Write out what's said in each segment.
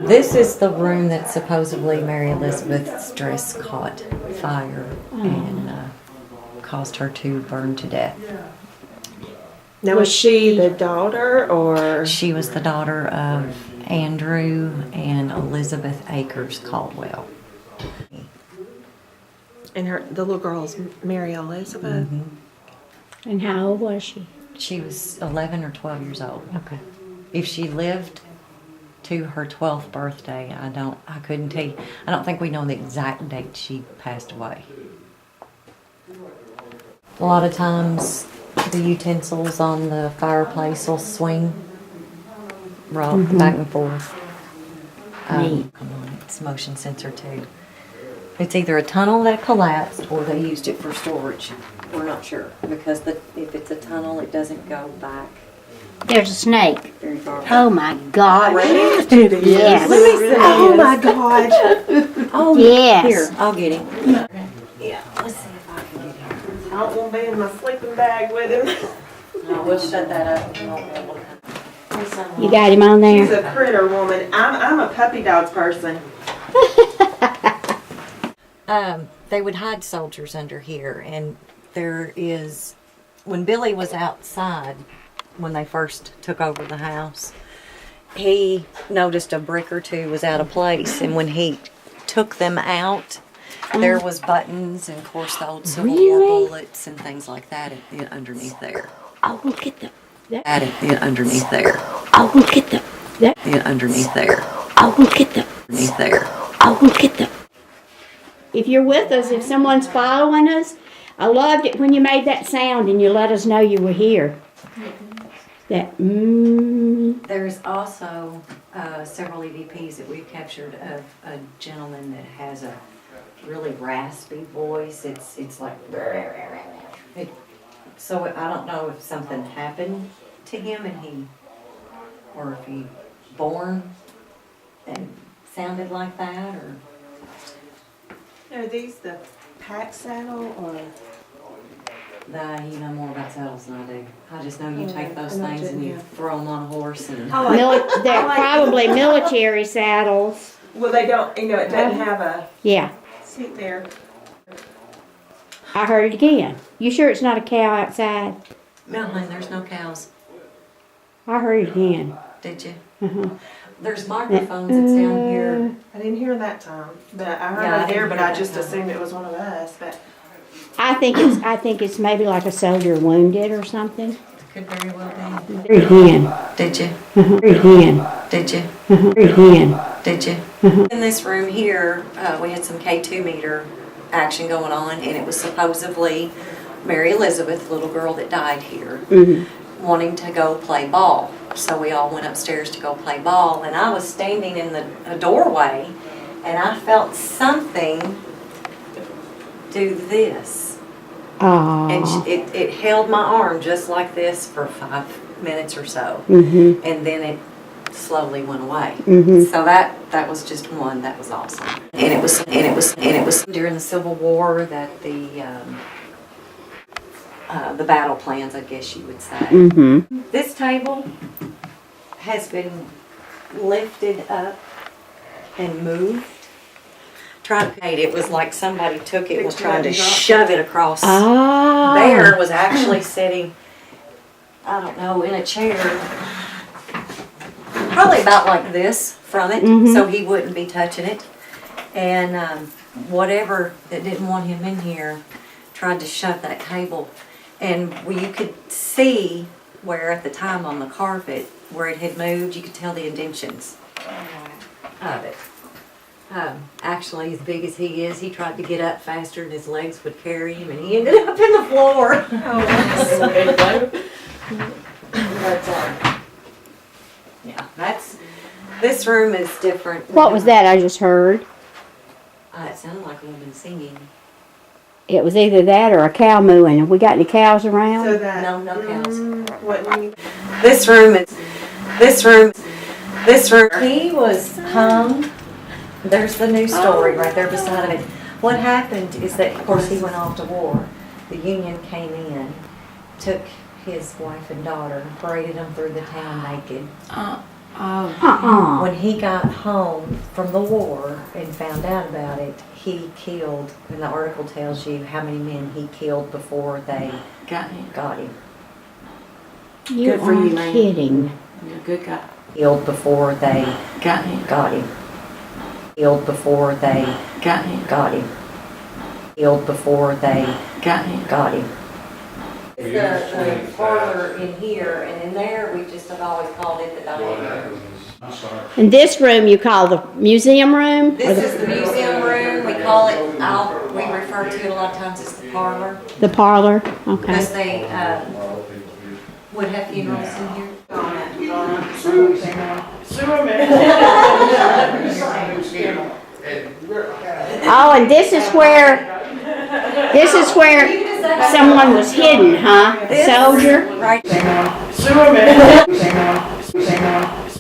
This is the room that supposedly Mary Elizabeth's dress caught fire and caused her to burn to death. Now, was she the daughter, or? She was the daughter of Andrew and Elizabeth Akers Caldwell. And the little girl's Mary Elizabeth? Mm-hmm. And how old was she? She was 11 or 12 years old. Okay. If she lived to her 12th birthday, I couldn't tell you. I don't think we know the exact date she passed away. A lot of times the utensils on the fireplace will swing, rock back and forth. Come on, it's motion sensor too. It's either a tunnel that collapsed or they used it for storage. We're not sure because if it's a tunnel, it doesn't go back There's a snake. very far. Oh my God. It is. Yes. Let me see. Oh my God. Oh, Yes. Here, I'll get him. Yeah, let's see if I can get him. I don't want to be in my sleeping bag with him. No, we'll shut that up. You won't be able to. You got him on She's there? a critter woman. I'm a puppy dogs person. They would hide soldiers under here, and there is, when Billy was outside, when they first took over the house, he noticed a brick or two was out of place, and when he took them out, there was buttons and, of course, the old Civil War Really? bullets and things like that underneath there. Oh, look at the. Underneath there. Oh, look at the. Underneath there. Oh, look at the. Underneath there. Oh, look at the. If you're with us, if someone's following us, I loved it when you made that sound and you let us know you were here. That There's also several EVPs that we've captured of a gentleman that has a really raspy voice. It's like so I don't know if something happened to him or if he born and sounded like that or. Are these the pack saddle or? Nah, you know more about saddles than I do. I just know you take those I know things it, and you yeah. throw them on a horse and. they're probably military saddles. Well, they don't. You know, it doesn't have a Yeah, seat there. I heard it again. You sure it's not a cow outside? No, honey, there's no cows. I heard it again. Did you? Uh-huh. There's microphones that's down here. I didn't hear that time, but I heard Yeah, I it there. didn't But hear I that just time. assumed it was one of us. But I think it's maybe like a soldier wounded or something. Could very well be. Heard it again. Did you? Heard it again. Did you? Heard it again. Did you? In this room here, we had some K2 meter action going on, and it was supposedly Mary Elizabeth, the little girl that died here, wanting to go play ball. So we all went upstairs to go play ball, and I was standing in the doorway, and I felt something do this. And Aww. it held my arm just like this for 5 minutes or so, Mm-hmm. and then it slowly went away. Mm-hmm. So that was just one that was awesome. And it was during the Civil War that the battle plans, I guess you would say. Mm-hmm. This table has been lifted up and moved. It was like somebody took it and was trying to shove it across. Ah. There was actually sitting, I don't know, in a chair, probably about like this from it, so he wouldn't be touching it. And whatever that didn't want him in here tried to shove that table. And you could see where at the time on the carpet, where it had moved, you could tell the indentions of it. Actually, as big as he is, he tried to get up faster and his legs would carry him, and he ended up in the floor. But, yeah, this room is different. What was that I just heard? It sounded like a woman singing. It was either that or a cow mooing. Have we got any cows around? so that No cows. What? This room. He was hung. There's the new story right there beside of it. What happened is that, of course, he went off to war. The Union came in, took his wife and daughter, paraded them through the town naked. Uh-uh. When he got home from the war and found out about it, he killed, and the article tells you how many men he killed before they got him. You Good for are you, man. kidding. You're a good guy. Killed before they got him. Killed before they got him. Killed before they got him. The parlor in here, and in there, we just have always called it the dining room. And this room you call the museum room? Or This is the museum room. We call it, we refer to it a lot of times as the parlor. the parlor? Okay. Because they would have funerals in here. Oh, and this is where someone was hidden, huh? A soldier? Right.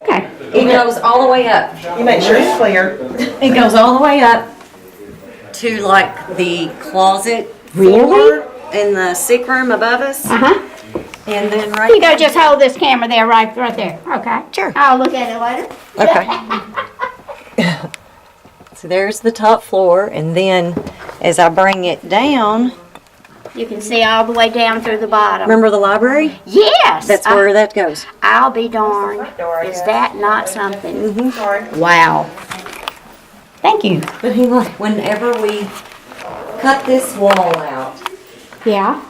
Okay. It goes all the way up. You make sure it's clear. It goes all the way up to like the closet Really? floor in the sick room above us. Uh-huh. And then You right go just hold this camera there, right there. Okay. Sure. I'll look at it later. Okay. So there's the top floor, and then as I bring it down, You can see all the way down through the bottom. remember the library? Yes. That's where that goes. I'll be darned. Is that not something? Wow. Thank you. But whenever we cut this wall out, Yeah.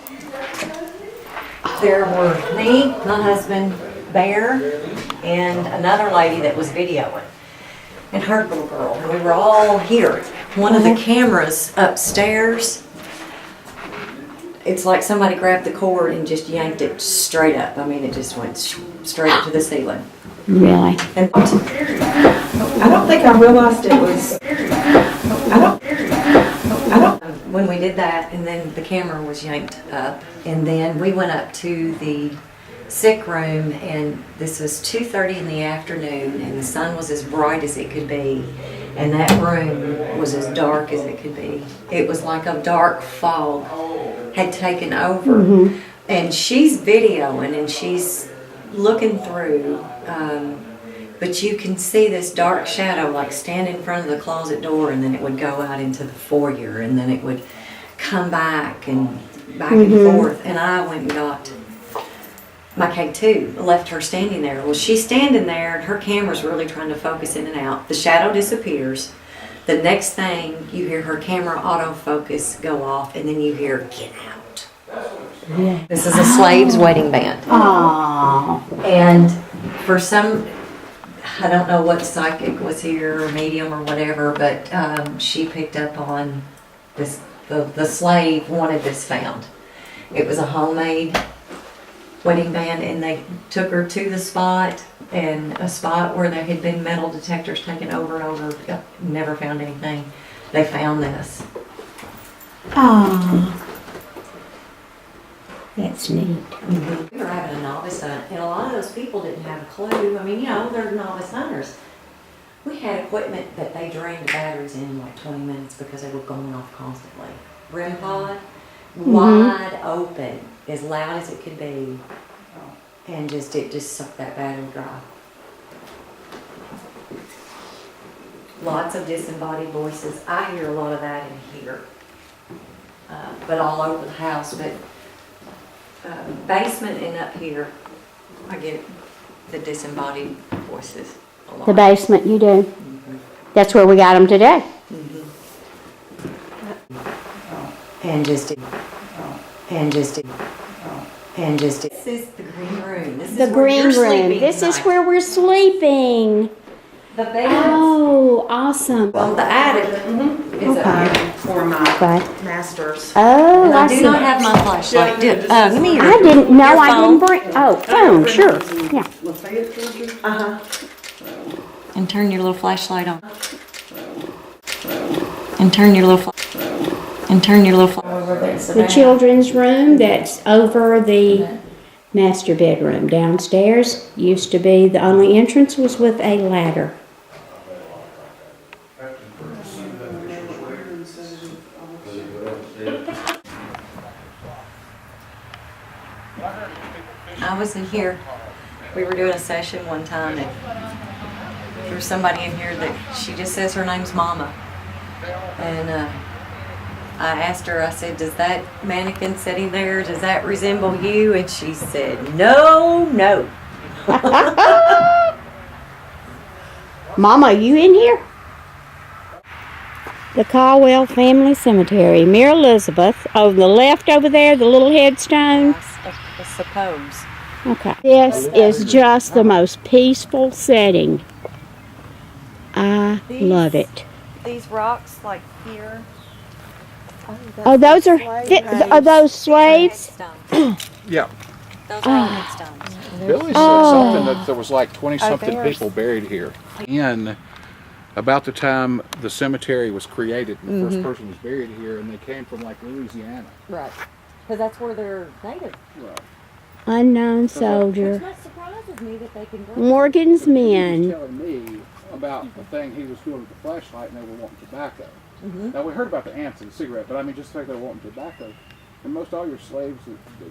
there were me, my husband, Bear, and another lady that was videoing, and her little girl. And we were all here. One of the cameras upstairs, it's like somebody grabbed the cord and just yanked it straight up. I mean, it just went straight up to the ceiling. Really? And I don't think I realized it was. when we did that, and then the camera was yanked up, and then we went up to the sick room, and this was 2:30 in the afternoon, and the sun was as bright as it could be, and that room was as dark as it could be. It was like a dark fog had taken over, and she's videoing and she's looking through, but you can see this dark shadow like stand in front of the closet door, and then it would go out into the foyer, and then it would come back and forth, and I went and got my K2, left her standing there. Well, she's standing there, and her camera's really trying to focus in and out. The shadow disappears. The next thing, you hear her camera autofocus go off, and then you hear, "Get out." Yeah. This is a slaves wedding band. Oh. And for some, I don't know what psychic was here, or medium or whatever, but she picked up on this, the slave wanted this found. It was a homemade wedding band, and they took her to the spot, and a spot where there had been metal detectors taken over and over, never found anything. They found this. Oh. That's neat. We were having a novice hunt, and a lot of those people didn't have a clue. I mean, you know, they're novice hunters. We had equipment that they drained the batteries in like 20 minutes because they were going off constantly. REM pod, wide open, as loud as it could be, and it just sucked that battery dry. Lots of disembodied voices. I hear a lot of that in here, but all over the house. But basement and up here, I get the disembodied voices a lot. The basement, you do. That's where we got them today. And just this is the green room. This is The where green you're room. sleeping This is tonight. where we're sleeping. The bed Oh, awesome. on the attic is up here. For my Okay. masters. Oh, And I I do see. not have my flashlight. Give me your. I didn't know. your I phone. didn't bring. Oh, phone. Sure. Yeah. And turn your little flashlight on. And turn your little. The children's room that's over the master bedroom downstairs used to be the only entrance was with a ladder. I was in here. We were doing a session one time at there's somebody in here that she just says her name's Mama. And I asked her, I said, does that mannequin sitting there, does that resemble you? And she said, no. Mama, you in here? The Caldwell Family Cemetery. Mary Elizabeth. On the left over there, the little headstone. I suppose. Okay. This is just the most peaceful setting. I love it. These rocks, like here. Oh, those are those slaves? Yeah. Those are all headstones. Billy said something that there was like 20-something people buried here. And about the time the cemetery was created, the first person was buried here, and they came from like Louisiana. Right. Because that's where they're native. Right. Unknown soldier. Which surprises me that they can grow. Morgan's He was men. telling me about the thing he was doing with the flashlight, and they were wanting tobacco. Now we heard about the ants and the cigarette, but I mean just the fact they were wanting tobacco. And most all your slaves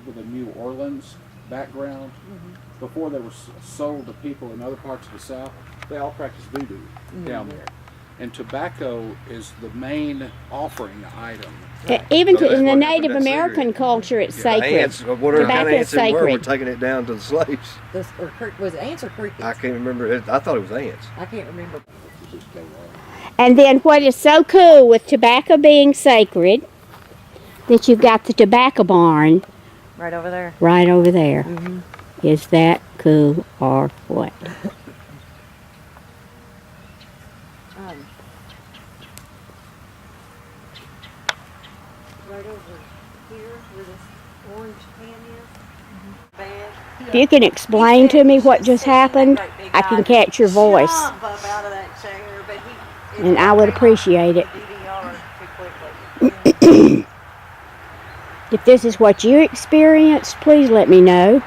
with a New Orleans background, before they were sold to people in other parts of the South, they all practiced voodoo down there. And tobacco is the main offering item. Even So that's in the what Native happened, that's American sacred. culture, it's sacred. Ants, whatever Tobacco kind of ants is it were sacred. taking it down to the slaves. Was it ants or crickets? I can't remember. I thought it was ants. I can't remember. And then what is so cool with tobacco being sacred, that you've got the tobacco barn Right over there. right over there. Is that cool or what? Right over here where this orange pan is. Bad. If you can explain to me what just happened, I can catch your voice. Jump up out of that chair, but he And I would appreciate it. DVR too quickly. If this is what you experienced, please let me know.